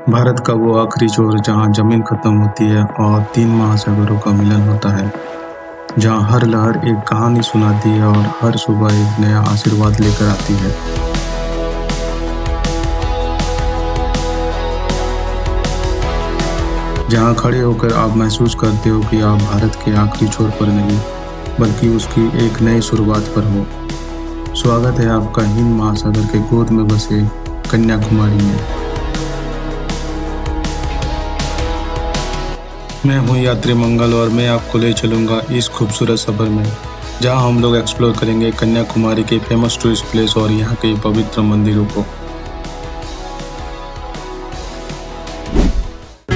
भारत का वो आखिरी छोर जहाँ ज़मीन ख़त्म होती है और 3 महासागरों का मिलन होता है, जहाँ हर लहर एक कहानी सुनाती है और हर सुबह एक नया आशीर्वाद लेकर आती है। जहाँ खड़े होकर आप महसूस करते हो कि आप भारत के आखिरी छोर पर नहीं, बल्कि उसकी एक नई शुरुआत पर हो। स्वागत है आपका हिंद महासागर के गोद में बसे कन्याकुमारी में। मैं हूँ यात्री मंगल और मैं आपको ले चलूँगा इस खूबसूरत सफ़र में, जहाँ हम लोग एक्सप्लोर करेंगे कन्याकुमारी के फेमस टूरिस्ट प्लेस और यहाँ के पवित्र मंदिरों को।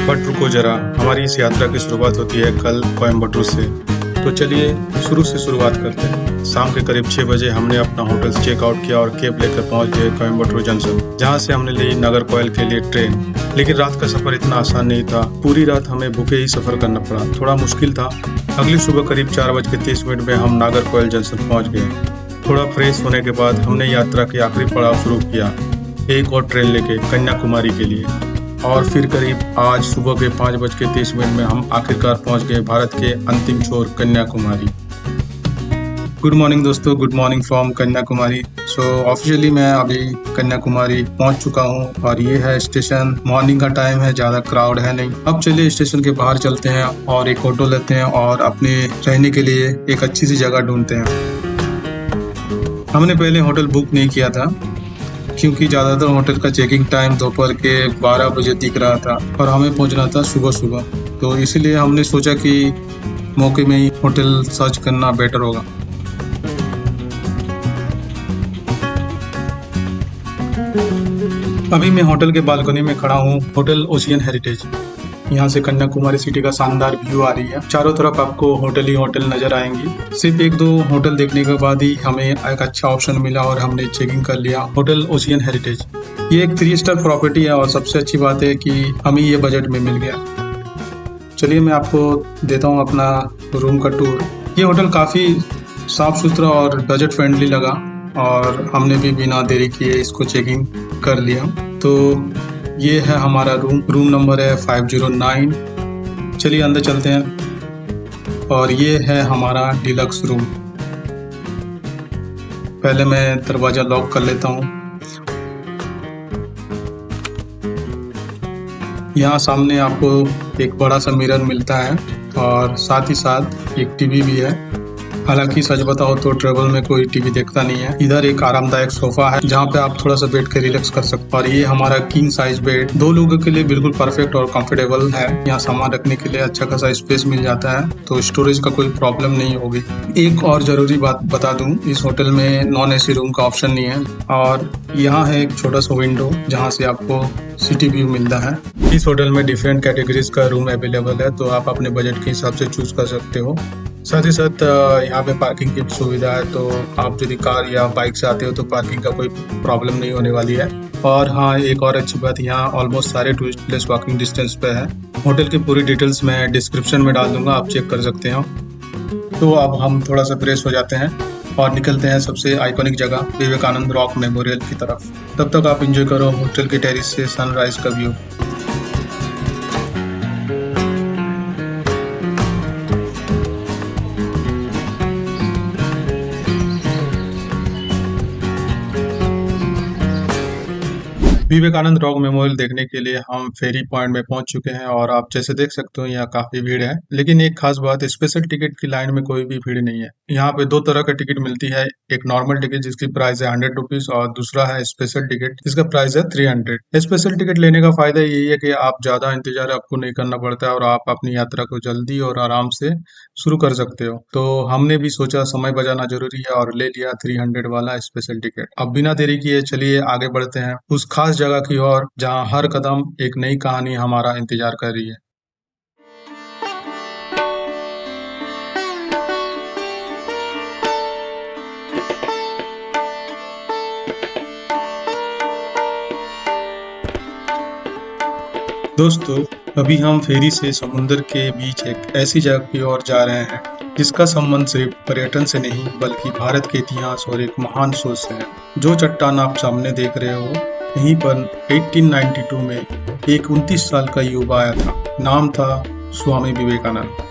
बट रुको जरा, हमारी इस यात्रा की शुरुआत होती है कल कोयम्बटूर से। तो चलिए शुरू से शुरुआत करते हैं। शाम के करीब 6 बजे हमने अपना होटल चेकआउट किया और कैब लेकर पहुंच गए कोयम्बटूर जंक्शन, जहां से हमने ली नागरकोइल के लिए ट्रेन। लेकिन रात का सफर इतना आसान नहीं था। पूरी रात हमें भूखे ही सफर करना पड़ा, थोड़ा मुश्किल था। अगली सुबह करीब 4:30 में हम नागरकोइल जंक्शन पहुंच गए। थोड़ा फ्रेश होने के बाद हमने यात्रा के आखिरी पड़ाव शुरू किया, एक और ट्रेन लेके कन्याकुमारी के लिए। और फिर करीब आज सुबह के 5:30 में हम आखिरकार पहुंच गए भारत के अंतिम छोर कन्याकुमारी। गुड मॉर्निंग दोस्तों, good morning from Kanyakumari. So officially मैं अभी कन्याकुमारी पहुंच चुका हूं और ये है स्टेशन। मॉर्निंग का टाइम है, ज़्यादा क्राउड है नहीं। अब चलिए स्टेशन के बाहर चलते हैं और एक ऑटो लेते हैं और अपने रहने के लिए एक अच्छी सी जगह ढूंढते हैं। हमने पहले होटल बुक नहीं किया था क्योंकि ज़्यादातर होटल का चेकिंग टाइम दोपहर के 12 बजे दिख रहा था और हमें पहुंचना था सुबह सुबह। तो इसीलिए हमने सोचा कि मौके में ही होटल सर्च करना बेटर होगा। अभी मैं होटल के बालकनी में खड़ा हूँ, होटल ओशियन हेरिटेज। यहाँ से कन्याकुमारी सिटी का शानदार व्यू आ रही है। चारों तरफ आपको होटल ही होटल नजर आएंगी। सिर्फ 1-2 होटल देखने के बाद ही हमें एक अच्छा ऑप्शन मिला और हमने चेकिंग कर लिया होटल ओशियन हेरिटेज। ये एक 3 स्टार प्रॉपर्टी है और सबसे अच्छी बात है कि हमें ये बजट में मिल गया। चलिए मैं आपको देता हूँ अपना रूम का टूर। ये होटल काफ़ी साफ सुथरा और बजट फ्रेंडली लगा और हमने भी बिना देरी किए इसको चेकिंग कर लिया। तो ये है हमारा रूम नंबर है 509। चलिए अंदर चलते हैं। और ये है हमारा डिलक्स रूम। पहले मैं दरवाज़ा लॉक कर लेता हूँ। यहाँ सामने आपको एक बड़ा सा मिरर मिलता है और साथ ही साथ एक टीवी भी है। हालांकि सच बताओ तो ट्रेवल में कोई टीवी देखता नहीं है। इधर एक आरामदायक सोफा है जहाँ पे आप थोड़ा सा बैठ के रिलैक्स कर सकते हो। और ये हमारा किंग साइज बेड 2 लोगों के लिए बिल्कुल परफेक्ट और कंफर्टेबल है। यहाँ सामान रखने के लिए अच्छा खासा स्पेस मिल जाता है, तो स्टोरेज का कोई प्रॉब्लम नहीं होगी। एक और जरूरी बात बता दूं, इस होटल में नॉन एसी रूम का ऑप्शन नहीं है। और यहाँ है एक छोटा सा विंडो जहाँ से आपको सिटी व्यू मिलता है। इस होटल में डिफरेंट कैटेगरीज का रूम अवेलेबल है, तो आप अपने बजट के हिसाब से चूज कर सकते हो। साथ ही साथ यहाँ पे पार्किंग की भी सुविधा है, तो आप यदि कार या बाइक से आते हो तो पार्किंग का कोई प्रॉब्लम नहीं होने वाली है। और हाँ, एक और अच्छी बात, यहाँ ऑलमोस्ट सारे टूरिस्ट प्लेस वॉकिंग डिस्टेंस पे है। होटल की पूरी डिटेल्स मैं डिस्क्रिप्शन में डाल दूंगा, आप चेक कर सकते हो। तो अब हम थोड़ा सा फ्रेश हो जाते हैं और निकलते हैं सबसे आइकॉनिक जगह विवेकानंद रॉक मेमोरियल की तरफ। तब तक आप इंजॉय करो होटल के टेरिस से सनराइज का व्यू। विवेकानंद रॉक मेमोरियल देखने के लिए हम फेरी पॉइंट में पहुंच चुके हैं और आप जैसे देख सकते हो यहाँ काफी भीड़ है। लेकिन एक खास बात, स्पेशल टिकट की लाइन में कोई भी भीड़ नहीं है। यहाँ पे 2 तरह का टिकट मिलती है, एक नॉर्मल टिकट जिसकी प्राइस है 100 रुपीज और दूसरा है स्पेशल टिकट जिसका प्राइस है 300। स्पेशल टिकट लेने का फायदा यही है कि आप ज्यादा इंतजार आपको नहीं करना पड़ता है और आप अपनी यात्रा को जल्दी और आराम से शुरू कर सकते हो। तो हमने भी सोचा समय बचाना जरूरी है और ले लिया 300 वाला स्पेशल टिकट। अब बिना देरी किए चलिए आगे बढ़ते हैं उस खास जगह की ओर जहां हर कदम एक नई कहानी हमारा इंतजार कर रही है। दोस्तों, अभी हम फेरी से समुद्र के बीच एक ऐसी जगह की ओर जा रहे हैं जिसका संबंध सिर्फ पर्यटन से नहीं बल्कि भारत के इतिहास और एक महान सोच से है। जो चट्टान आप सामने देख रहे हो यहीं पर 1892 में एक 29 साल का युवा आया था। नाम था स्वामी विवेकानंद।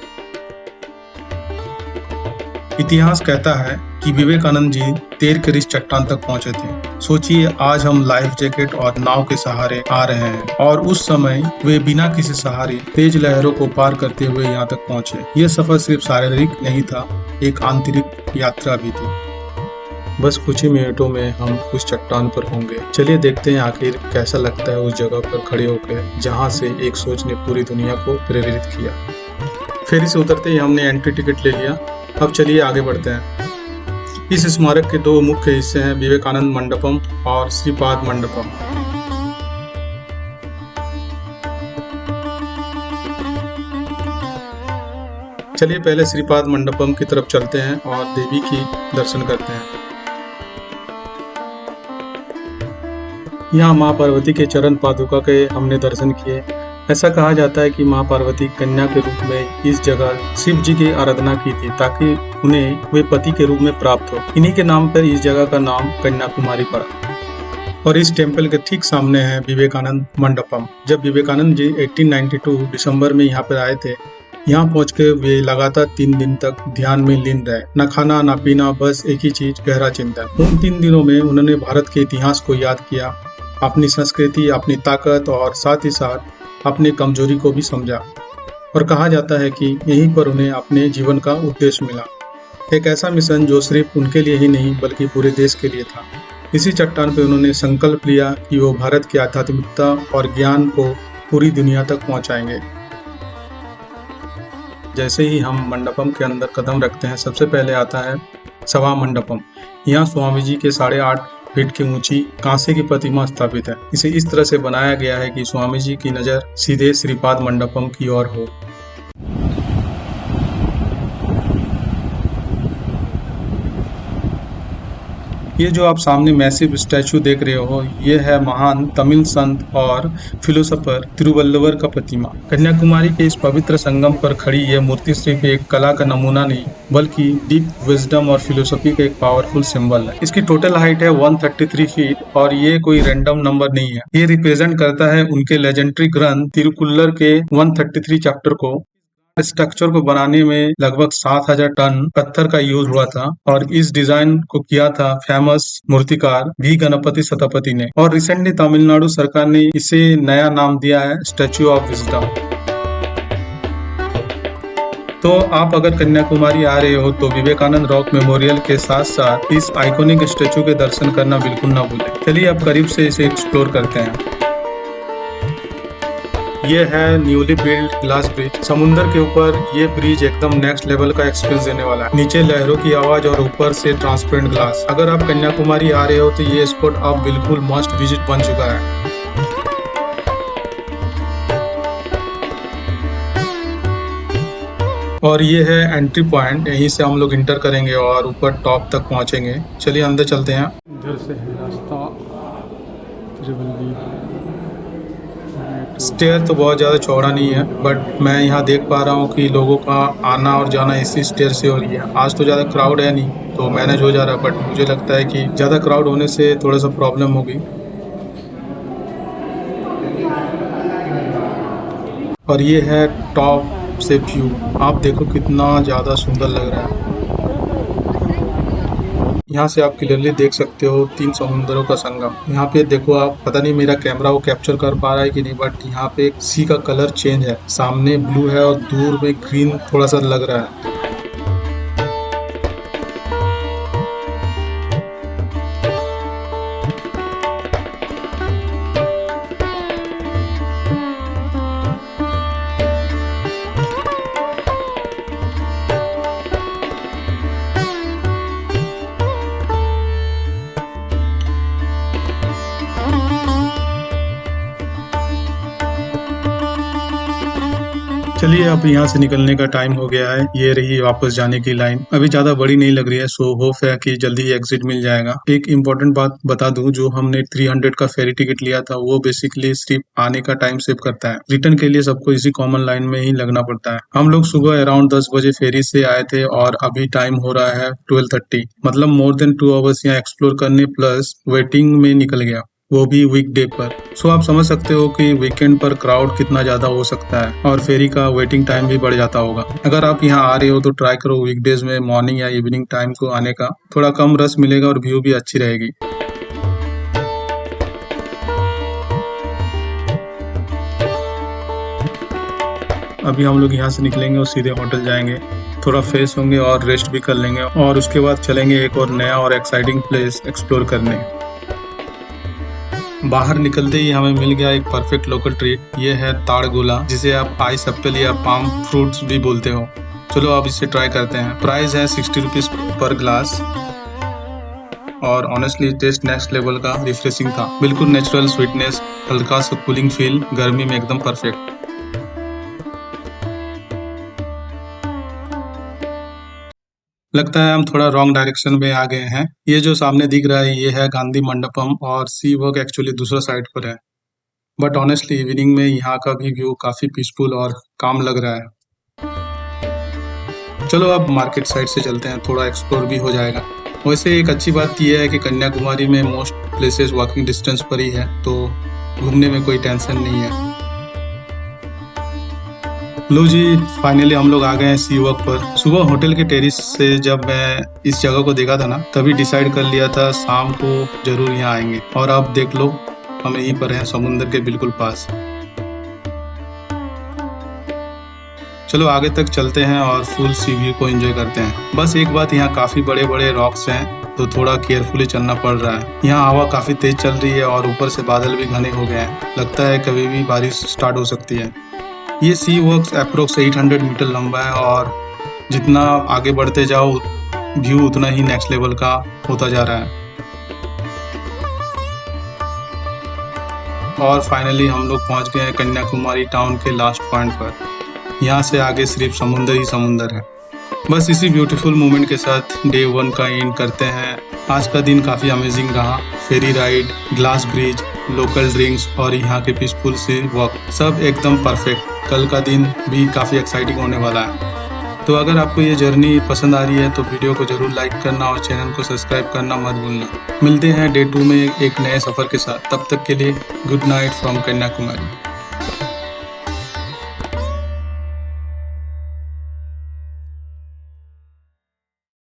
इतिहास कहता है कि विवेकानंद जी तैर कर इस चट्टान तक पहुंचे थे। सोचिए, आज हम लाइफ जैकेट और नाव के सहारे आ रहे हैं और उस समय वे बिना किसी सहारे तेज लहरों को पार करते हुए यहाँ तक पहुंचे। यह सफर सिर्फ शारीरिक नहीं था, एक आंतरिक यात्रा भी थी। बस कुछ ही मिनटों में हम उस चट्टान पर होंगे। चलिए देखते हैं आखिर कैसा लगता है उस जगह पर खड़े होकर, जहाँ से एक सोच ने पूरी दुनिया को प्रेरित किया। फेरी से उतरते ही हमने एंट्री टिकट ले लिया। अब चलिए आगे बढ़ते हैं। इस स्मारक के दो मुख्य हिस्से हैं, विवेकानंद मंडपम और श्रीपाद मंडपम। चलिए पहले श्रीपाद मंडपम की तरफ चलते हैं और देवी की दर्शन करते हैं। यहाँ माँ पार्वती के चरण पादुका के हमने दर्शन किए। ऐसा कहा जाता है कि माँ पार्वती कन्या के रूप में इस जगह शिव जी की आराधना की थी ताकि उन्हें वे पति के रूप में प्राप्त हो। इन्हीं के नाम पर इस जगह का नाम कन्याकुमारी पड़ा। और इस टेम्पल के ठीक सामने है विवेकानंद मंडपम। जब विवेकानंद जी 1892 दिसंबर में यहाँ पर आए थे, यहाँ पहुँच के वे लगातार 3 दिन तक ध्यान में लीन रहे। न खाना न पीना, बस एक ही चीज, गहरा चिंतन। उन 3 दिनों में उन्होंने भारत के इतिहास को याद किया, अपनी संस्कृति, अपनी ताकत और साथ ही साथ अपनी कमजोरी को भी समझा। और कहा जाता है कि यहीं पर उन्हें अपने जीवन का उद्देश्य मिला, एक ऐसा मिशन जो सिर्फ उनके लिए ही नहीं बल्कि पूरे देश के लिए था। इसी चट्टान पर उन्होंने संकल्प लिया कि वो भारत की आध्यात्मिकता और ज्ञान को पूरी दुनिया तक पहुंचाएंगे। जैसे ही हम मंडपम के अंदर कदम रखते हैं, सबसे पहले आता है सभा मंडपम। यहाँ स्वामी जी के 8.5 फीट की ऊंची कांसे की प्रतिमा स्थापित है। इसे इस तरह से बनाया गया है कि स्वामी जी की नजर सीधे श्रीपाद मंडपम की ओर हो। ये जो आप सामने मैसिव स्टैचू देख रहे हो, ये है महान तमिल संत और फिलोसोफर तिरुवल्लुवर का प्रतिमा। कन्याकुमारी के इस पवित्र संगम पर खड़ी यह मूर्ति सिर्फ एक कला का नमूना नहीं बल्कि डीप विजडम और फिलोसफी का एक पावरफुल सिंबल है। इसकी टोटल हाइट है 133 फीट और ये कोई रैंडम नंबर नहीं है। ये रिप्रेजेंट करता है उनके लेजेंडरी ग्रंथ तिरुकुल्लर के 133 चैप्टर को। स्ट्रक्चर को बनाने में लगभग 7000 टन पत्थर का यूज हुआ था और इस डिजाइन को किया था फेमस मूर्तिकार वी गणपति सतपति ने। और रिसेंटली तमिलनाडु सरकार ने इसे नया नाम दिया है स्टैच्यू ऑफ विजडम। तो आप अगर कन्याकुमारी आ रहे हो तो विवेकानंद रॉक मेमोरियल के साथ साथ इस आइकॉनिक स्टैच्यू के दर्शन करना बिल्कुल ना भूलें। चलिए अब करीब से इसे एक्सप्लोर करते हैं। ये है न्यूली बिल्ड ग्लास ब्रिज। समुद्र के ऊपर ये ब्रिज एकदम नेक्स्ट लेवल का एक्सपीरियंस देने वाला है। नीचे लहरों की आवाज और ऊपर से ट्रांसपेरेंट ग्लास। अगर आप कन्याकुमारी आ रहे हो तो ये स्पॉट आप बिल्कुल मस्ट विजिट बन चुका है। और ये है एंट्री पॉइंट, यहीं से हम लोग इंटर करेंगे और ऊपर टॉप तक पहुंचेंगे। चलिए अंदर चलते हैं। इधर से है रास्ता। स्टेयर तो बहुत ज़्यादा चौड़ा नहीं है, बट मैं यहाँ देख पा रहा हूँ कि लोगों का आना और जाना इसी स्टेयर से हो रही है। आज तो ज़्यादा क्राउड है नहीं तो मैनेज हो जा रहा है, बट मुझे लगता है कि ज़्यादा क्राउड होने से थोड़ा सा प्रॉब्लम होगी। और ये है टॉप से व्यू, आप देखो कितना ज़्यादा सुंदर लग रहा है। यहाँ से आप क्लियरली देख सकते हो 3 समुद्रों का संगम। यहाँ पे देखो आप, पता नहीं मेरा कैमरा वो कैप्चर कर पा रहा है कि नहीं, बट यहाँ पे सी का कलर चेंज है। सामने ब्लू है और दूर में ग्रीन थोड़ा सा लग रहा है। चलिए अब यहाँ से निकलने का टाइम हो गया है। ये रही वापस जाने की लाइन। अभी ज्यादा बड़ी नहीं लग रही है, सो होप है कि जल्दी ही एग्जिट मिल जाएगा। एक इम्पोर्टेंट बात बता दूं, जो हमने 300 का फेरी टिकट लिया था वो बेसिकली सिर्फ आने का टाइम सेव करता है। रिटर्न के लिए सबको इसी कॉमन लाइन में ही लगना पड़ता है। हम लोग सुबह अराउंड 10 बजे फेरी से आए थे और अभी टाइम हो रहा है 12:30। मतलब मोर देन 2 आवर्स यहाँ एक्सप्लोर करने प्लस वेटिंग में निकल गया। वो भी वीकडे पर। सो आप समझ सकते हो कि वीकेंड पर क्राउड कितना ज़्यादा हो सकता है और फेरी का वेटिंग टाइम भी बढ़ जाता होगा। अगर आप यहाँ आ रहे हो तो ट्राई करो वीकडेज में मॉर्निंग या इवनिंग टाइम को आने का, थोड़ा कम रश मिलेगा और व्यू भी अच्छी रहेगी। अभी हम लोग यहाँ से निकलेंगे और सीधे होटल जाएंगे, थोड़ा फ्रेश होंगे और रेस्ट भी कर लेंगे और उसके बाद चलेंगे एक और नया और एक्साइटिंग प्लेस एक्सप्लोर करने। बाहर निकलते ही हमें मिल गया एक परफेक्ट लोकल ट्रीट। ये है ताड़ गोला, जिसे आप आइस एप्पल या पाम फ्रूट्स भी बोलते हो। चलो अब इसे ट्राई करते हैं। प्राइस है 60 रुपीज़ पर ग्लास और ऑनेस्टली टेस्ट नेक्स्ट लेवल का रिफ्रेशिंग था। बिल्कुल नेचुरल स्वीटनेस, हल्का सा कूलिंग फील, गर्मी में एकदम परफेक्ट। लगता है हम थोड़ा रॉन्ग डायरेक्शन में आ गए हैं। ये जो सामने दिख रहा है ये है गांधी मंडपम और सी वर्क एक्चुअली दूसरा साइड पर है। बट ऑनेस्टली इवनिंग में यहाँ का भी व्यू काफ़ी पीसफुल और काम लग रहा है। चलो अब मार्केट साइड से चलते हैं, थोड़ा एक्सप्लोर भी हो जाएगा। वैसे एक अच्छी बात यह है कि कन्याकुमारी में मोस्ट प्लेसेस वॉकिंग डिस्टेंस पर ही है, तो घूमने में कोई टेंशन नहीं है। लो जी, फाइनली हम लोग आ गए हैं सी वॉक पर। सुबह होटल के टेरिस से जब मैं इस जगह को देखा था ना, तभी डिसाइड कर लिया था शाम को जरूर यहाँ आएंगे। और अब देख लो, हम यहीं पर हैं समुद्र के बिल्कुल पास। चलो आगे तक चलते हैं और फुल सी व्यू को एंजॉय करते हैं। बस एक बात, यहाँ काफी बड़े बड़े रॉक्स हैं तो थोड़ा केयरफुली चलना पड़ रहा है। यहाँ हवा काफी तेज चल रही है और ऊपर से बादल भी घने हो गए हैं। लगता है कभी भी बारिश स्टार्ट हो सकती है। ये सी वर्क्स अप्रोक्स 800 मीटर लंबा है और जितना आगे बढ़ते जाओ व्यू उतना ही नेक्स्ट लेवल का होता जा रहा है। और फाइनली हम लोग पहुंच गए हैं कन्याकुमारी टाउन के लास्ट पॉइंट पर। यहाँ से आगे सिर्फ समुंदर ही समुंदर है। बस इसी ब्यूटीफुल मोमेंट के साथ डे 1 का एंड करते हैं। आज का दिन काफ़ी अमेजिंग रहा। Ferry ride, glass bridge, local drinks और यहाँ के पीसफुल सी वॉक, सब एकदम परफेक्ट। कल का दिन भी काफ़ी एक्साइटिंग होने वाला है। तो अगर आपको ये जर्नी पसंद आ रही है तो वीडियो को ज़रूर लाइक करना और चैनल को सब्सक्राइब करना मत भूलना। मिलते हैं डे 2 में एक नए सफ़र के साथ। तब तक के लिए गुड नाइट फ्रॉम कन्याकुमारी।